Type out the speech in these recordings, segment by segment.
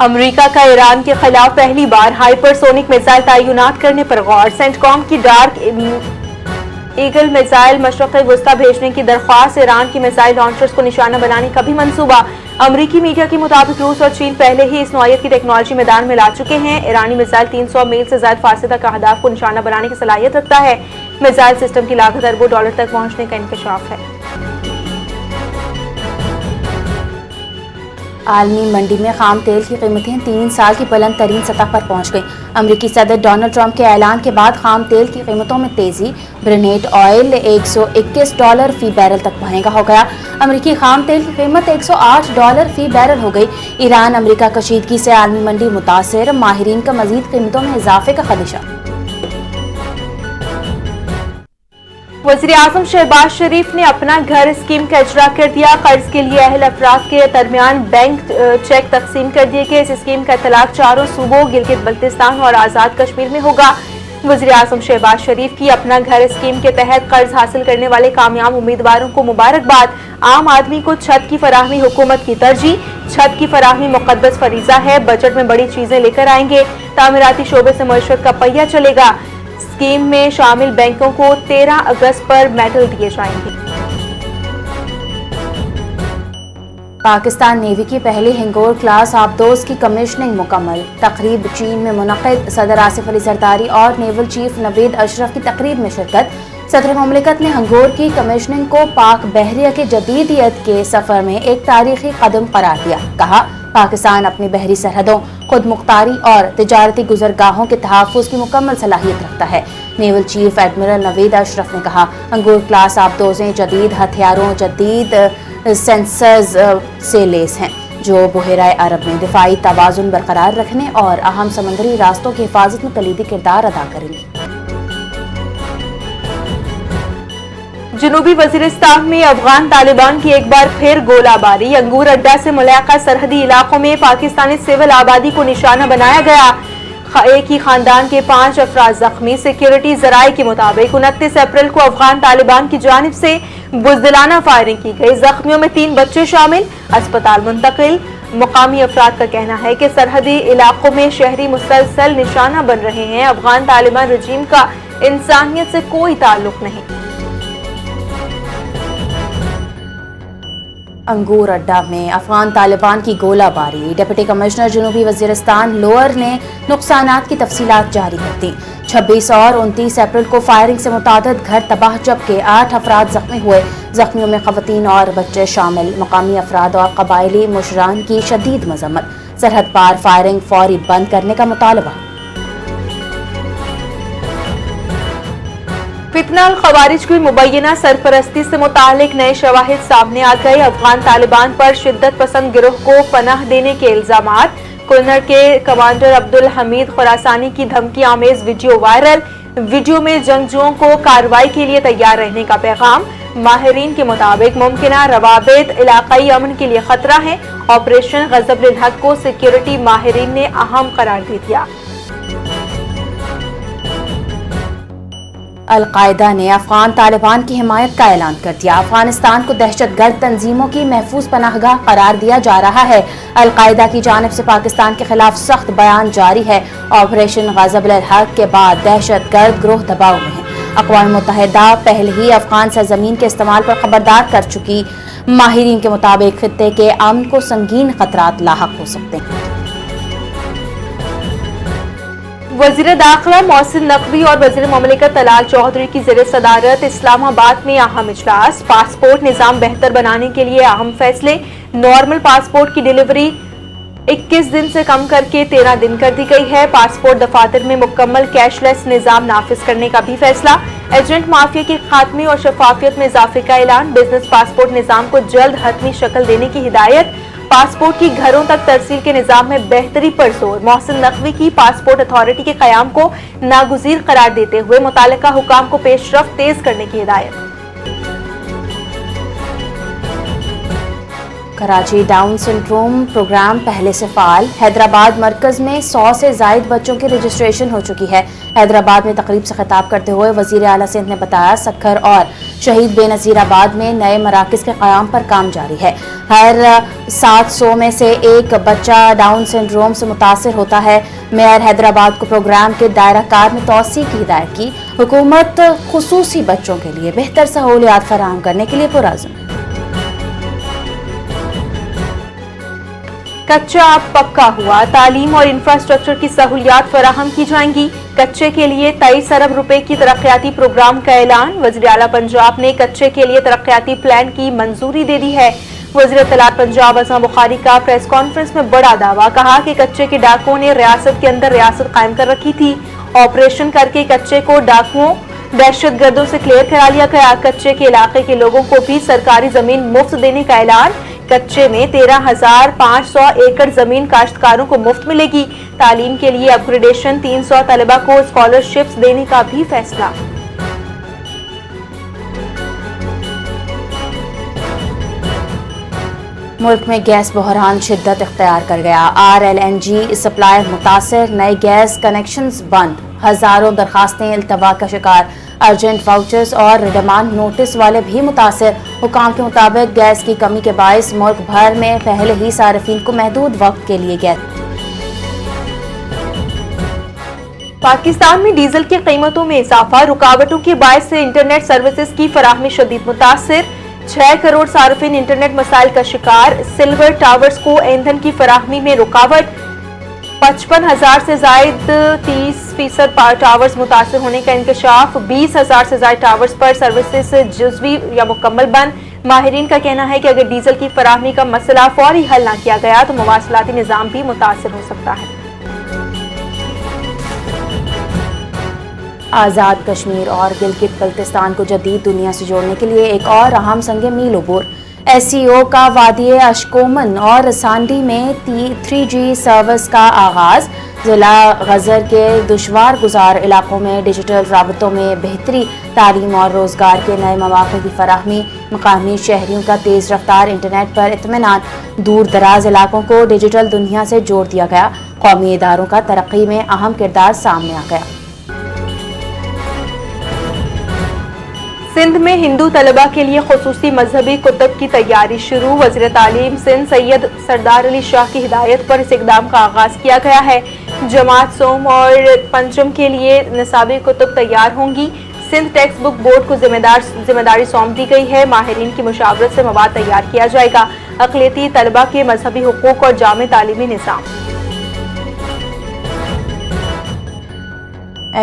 امریکہ کا ایران کے خلاف پہلی بار ہائپرسونک میزائل تعینات کرنے پر غور، سینٹکام کی ڈارک ایگل میزائل مشرق وسطی بھیجنے کی درخواست، ایران کی میزائل لانچرز کو نشانہ بنانے کا بھی منصوبہ۔ امریکی میڈیا کے مطابق روس اور چین پہلے ہی اس نوعیت کی ٹیکنالوجی میدان میں لا چکے ہیں۔ ایرانی میزائل 300 میل سے زائد فاصلے تک اہداف کو نشانہ بنانے کی صلاحیت رکھتا ہے۔ میزائل سسٹم کی لاگت اربوں ڈالر تک پہنچنے کا انکشاف ہے۔ عالمی منڈی میں خام تیل کی قیمتیں 3 سال کی بلند ترین سطح پر پہنچ گئیں۔ امریکی صدر ڈونلڈ ٹرمپ کے اعلان کے بعد خام تیل کی قیمتوں میں تیزی، برنٹ آئل $121 فی بیرل تک مہنگا ہو گیا۔ امریکی خام تیل کی قیمت $108 فی بیرل ہو گئی۔ ایران امریکہ کشیدگی سے عالمی منڈی متاثر، ماہرین کا مزید قیمتوں میں اضافے کا خدشہ۔ وزیراعظم شہباز شریف نے اپنا گھر اسکیم کا اجرا کر دیا۔ قرض کے لیے اہل افراد کے درمیان بینک چیک تقسیم کر دیے گئے۔ اس اسکیم کا اطلاق 4 صوبوں گلگت بلتستان اور آزاد کشمیر میں ہوگا۔ وزیراعظم شہباز شریف کی اپنا گھر اسکیم کے تحت قرض حاصل کرنے والے کامیاب امیدواروں کو مبارکباد۔ عام آدمی کو چھت کی فراہمی حکومت کی ترجیح، چھت کی فراہمی مقدس فریضہ ہے، بجٹ میں بڑی چیزیں لے کر آئیں گے، تعمیراتی شعبے سے معیشت کا پہیہ چلے گا۔ اسکیم میں شامل بینکوں کو 13 اگست پر میڈل دیے جائیں گے۔ پاکستان نیوی کی پہلی ہنگور کلاس آبدوز کی کمیشننگ مکمل۔ تقریب چین میں منعقد، صدر آصف علی زرداری اور نیول چیف نوید اشرف کی تقریب میں شرکت۔ صدر مملکت نے ہنگور کی کمیشننگ کو پاک بحریہ کے جدیدیت کے سفر میں ایک تاریخی قدم قرار دیا۔ کہا، پاکستان اپنی بحری سرحدوں، خود مختاری اور تجارتی گزرگاہوں کے تحفظ کی مکمل صلاحیت رکھتا ہے۔ نیول چیف ایڈمرل نوید اشرف نے کہا، ہنگور کلاس آبدوزیں جدید ہتھیاروں، جدید سینسرز سے لیس ہیں، جو بحیرہ عرب میں دفاعی توازن برقرار رکھنے اور اہم سمندری راستوں کی حفاظت میں کلیدی کردار ادا کریں گی۔ جنوبی وزیرستان میں افغان طالبان کی ایک بار پھر گولہ باری، انگور اڈہ سے ملحقہ سرحدی علاقوں میں پاکستانی سول آبادی کو نشانہ بنایا گیا۔ ایک ہی خاندان کے 5 افراد زخمی۔ سیکیورٹی ذرائع کے مطابق 29 اپریل کو افغان طالبان کی جانب سے بزدلانہ فائرنگ کی گئی۔ زخمیوں میں 3 بچے شامل، اسپتال منتقل۔ مقامی افراد کا کہنا ہے کہ سرحدی علاقوں میں شہری مسلسل نشانہ بن رہے ہیں۔ افغان طالبان رجیم کا انسانیت سے کوئی تعلق نہیں۔ انگور اڈہ میں افغان طالبان کی گولہ باری، ڈپٹی کمشنر جنوبی وزیرستان لوئر نے نقصانات کی تفصیلات جاری کر دیں۔ 26 اور 29 اپریل کو فائرنگ سے متعدد گھر تباہ جبکہ 8 افراد زخمی ہوئے۔ زخمیوں میں خواتین اور بچے شامل۔ مقامی افراد اور قبائلی مشران کی شدید مذمت، سرحد پار فائرنگ فوری بند کرنے کا مطالبہ۔ فتنہ الخوارج کی مبینہ سرپرستی سے متعلق نئے شواہد سامنے آ گئے۔ افغان طالبان پر شدت پسند گروہ کو پناہ دینے کے الزامات، کنڑ کے کمانڈر عبدالحمید خراسانی کی دھمکی آمیز ویڈیو وائرل۔ ویڈیو میں جنگجوؤں کو کارروائی کے لیے تیار رہنے کا پیغام۔ ماہرین کے مطابق ممکنہ روابط علاقائی امن کے لیے خطرہ ہیں۔ آپریشن غضب للحق کو سیکیورٹی ماہرین نے اہم قرار دے دیا۔ القاعدہ نے افغان طالبان کی حمایت کا اعلان کر دیا۔ افغانستان کو دہشت گرد تنظیموں کی محفوظ پناہ گاہ قرار دیا جا رہا ہے۔ القاعدہ کی جانب سے پاکستان کے خلاف سخت بیان جاری ہے۔ آپریشن غضب للحق کے بعد دہشت گرد گروہ دباؤ میں ہیں۔ اقوام متحدہ پہلے ہی افغان سرزمین کے استعمال پر خبردار کر چکی۔ ماہرین کے مطابق خطے کے امن کو سنگین خطرات لاحق ہو سکتے ہیں۔ وزیر داخلہ محسن نقوی اور وزیر مملکت طلال چودھری کی زیر صدارت اسلام آباد میں اہم اجلاس۔ پاسپورٹ نظام بہتر بنانے کے لیے اہم فیصلے۔ نارمل پاسپورٹ کی ڈیلیوری 21 دن سے کم کر کے 13 دن کر دی گئی ہے۔ پاسپورٹ دفاتر میں مکمل کیش لیس نظام نافذ کرنے کا بھی فیصلہ۔ ایجنٹ مافیا کے خاتمے اور شفافیت میں اضافے کا اعلان۔ بزنس پاسپورٹ نظام کو جلد حتمی شکل دینے کی ہدایت۔ پاسپورٹ کی گھروں تک ترسیل کے نظام میں بہتری پر زور۔ محسن نقوی کی پاسپورٹ اتھارٹی کے قیام کو ناگزیر قرار دیتے ہوئے متعلقہ حکام کو پیش رفت تیز کرنے کی ہدایت۔ کراچی ڈاؤن سنڈروم پروگرام پہلے سے فعال، حیدرآباد مرکز میں 100 سے زائد بچوں کی رجسٹریشن ہو چکی ہے۔ حیدرآباد میں تقریب سے خطاب کرتے ہوئے وزیر اعلیٰ سندھ نے بتایا سکھر اور شہید بے نظیر آباد میں نئے مراکز کے قیام پر کام جاری ہے۔ ہر 700 میں سے ایک بچہ ڈاؤن سنڈروم سے متاثر ہوتا ہے۔ میئر حیدرآباد کو پروگرام کے دائرہ کار میں توسیع کی ہدایت کی۔ حکومت خصوصی بچوں کے لیے بہتر سہولیات فراہم کرنے کے لیے پرعزم ہے۔ کچا اب پکا ہوا، تعلیم اور انفراسٹرکچر کی سہولیات فراہم کی جائیں گی۔ کچے کے لیے 23 ارب روپے کی ترقیاتی پروگرام کا اعلان، وزیر اعلیٰ پنجاب نے کچے کے لیے ترقیاتی پلان کی منظوری دے دی ہے۔ وزیر اطلاعات پنجاب اعظم بخاری کا پریس کانفرنس میں بڑا دعویٰ، کہا کہ کچے کے ڈاکوؤں نے ریاست کے اندر ریاست قائم کر رکھی تھی، آپریشن کر کے کچے کو ڈاکوؤں دہشت گردوں سے کلیئر کرا لیا گیا۔ کچے کے علاقے کے لوگوں کو بھی سرکاری زمین مفت دینے کا اعلان، کچے میں 13,500 ایکڑ زمین کاشتکاروں کو مفت ملے گی۔ تعلیم کے لیے اپ گریڈیشن، 300 طلبہ کو اسکالرشپس دینے کا بھی فیصلہ۔ ملک میں گیس بحران شدت اختیار کر گیا، RLNG سپلائی متاثر، نئے گیس کنیکشنز بند، ہزاروں درخواستیں التوا کا شکار، ارجنٹ واؤچرز اور ڈیمانڈ نوٹس والے بھی متاثر۔ حکام کے مطابق گیس کی کمی کے باعث ملک بھر میں پہلے ہی صارفین کو محدود وقت کے لیے گیس۔ پاکستان میں ڈیزل کی قیمتوں میں اضافہ، رکاوٹوں کے باعث سے انٹرنیٹ سروسز کی فراہمی شدید متاثر، 6 کروڑ صارفین انٹرنیٹ مسائل کا شکار۔ سلور ٹاورز کو ایندھن کی فراہمی میں رکاوٹ، 55,000 سے زائد 30% ٹاورز متاثر ہونے کا انکشاف، 20,000 سے زائد ٹاورز پر سروسز جزوی یا مکمل بند۔ ماہرین کا کہنا ہے کہ اگر ڈیزل کی فراہمی کا مسئلہ فوری حل نہ کیا گیا تو مواصلاتی نظام بھی متاثر ہو سکتا ہے۔ آزاد کشمیر اور گلگت بلتستان کو جدید دنیا سے جوڑنے کے لیے ایک اور اہم سنگ میل عبور۔ SCO کا وادی اشکومن اور سانڈی میں 3G سروس کا آغاز، ضلع غزر کے دشوار گزار علاقوں میں ڈیجیٹل رابطوں میں بہتری، تعلیم اور روزگار کے نئے مواقع کی فراہمی، مقامی شہریوں کا تیز رفتار انٹرنیٹ پر اطمینان، دور دراز علاقوں کو ڈیجیٹل دنیا سے جوڑ دیا گیا، قومی اداروں کا ترقی میں اہم کردار سامنے آ گیا۔ سندھ میں ہندو طلبہ کے لیے خصوصی مذہبی کتب کی تیاری شروع، وزیر تعلیم سندھ سید سردار علی شاہ کی ہدایت پر اس اقدام کا آغاز کیا گیا ہے۔ جماعت سوم اور پنچم کے لیے نصابی کتب تیار ہوں گی۔ سندھ ٹیکسٹ بک بورڈ کو ذمہ داری سونپ دی گئی ہے، ماہرین کی مشاورت سے مواد تیار کیا جائے گا۔ اقلیتی طلبہ کے مذہبی حقوق اور جامع تعلیمی نظام۔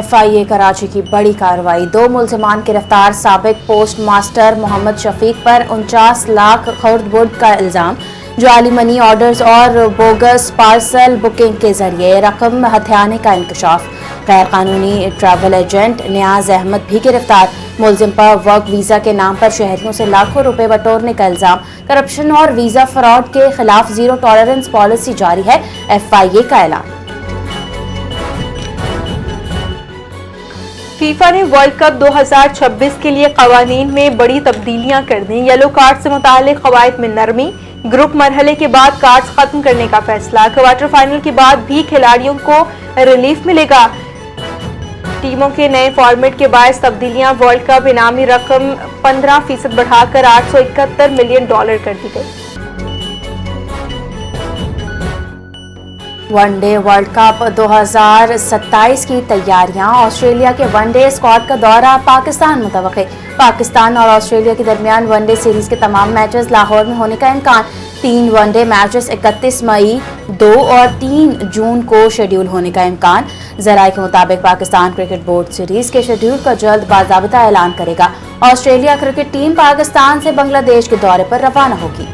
FIA کراچی کی بڑی کارروائی، 2 ملزمان گرفتار، سابق پوسٹ ماسٹر محمد شفیق پر 49 لاکھ خرد برد کا الزام، جعلی منی آرڈرز اور بوگس پارسل بکنگ کے ذریعے رقم ہتھیانے کا انکشاف، غیر قانونی ٹریول ایجنٹ نیاز احمد بھی گرفتار، ملزم پر ورک ویزا کے نام پر شہریوں سے لاکھوں روپے بٹورنے کا الزام، کرپشن اور ویزا فراڈ کے خلاف زیرو ٹالرنس پالیسی جاری ہے، FIA کا اعلان۔ فیفا نے ورلڈ کپ 2026 کے لیے قوانین میں بڑی تبدیلیاں کر دیں، یلو کارڈ سے متعلق قواعد میں نرمی، گروپ مرحلے کے بعد کارڈز ختم کرنے کا فیصلہ، کوارٹر فائنل کے بعد بھی کھلاڑیوں کو ریلیف ملے گا، ٹیموں کے نئے فارمیٹ کے باعث تبدیلیاں، ورلڈ کپ انعامی رقم 15% بڑھا کر $871 ملین کر دی گئی۔ ون ڈے ورلڈ کپ 2027 کی تیاریاں، آسٹریلیا کے ون ڈے اسکواڈ کا دورہ پاکستان متوقع، پاکستان اور آسٹریلیا کے درمیان ون ڈے سیریز کے تمام میچز لاہور میں ہونے کا امکان، 3 ون ڈے میچز 31 مئی، 2 اور 3 جون کو شیڈول ہونے کا امکان، ذرائع کے مطابق پاکستان کرکٹ بورڈ سیریز کے شیڈول کا جلد باضابطہ اعلان کرے گا۔ آسٹریلیا کرکٹ ٹیم پاکستان سے بنگلہ دیش کے دورے پر روانہ ہوگی۔